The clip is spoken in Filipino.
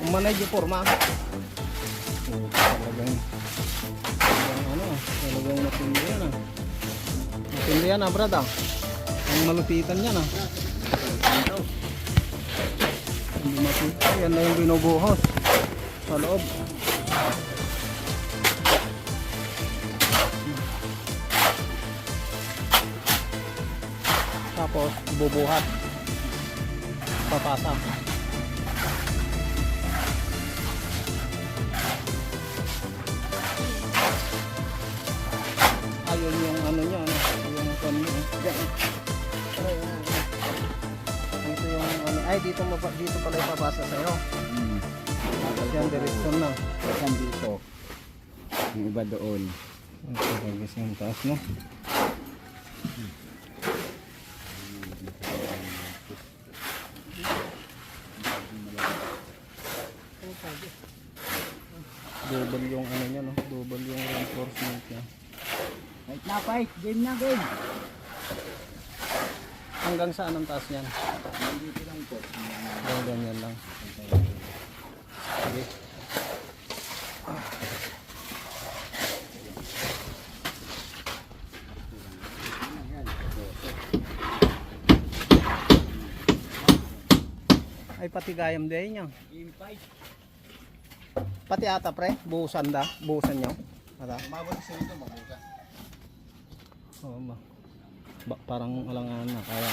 manay yung forma. Talagang talagang matindi yan ah. Matindi yan ah brad ah. Ang malupitan yan ah. Hindi matindi. Yan na yung binubuhos sa loob. Tapos bubuhat. Papasa. Ayun yung ano niya, yung kanya. Dito yung ano, ay dito pala ipabasa sa'yo. Yan, direksyon na. Yan dito. Yung iba doon. Ito bagis yung taas no. Double yung ano niya no, double yung reinforcement niya. Fight na fight, game na game. Hanggang saan ang taas niyan? Dito lang po. Hanggang ganyan lang. Sige. Ay pati gayam din niya. Game fight. Pati ata pre, buhusan nyo. Ata. Mabalik sa ito, mabuka. Oo ba. Parang alangan na kaya.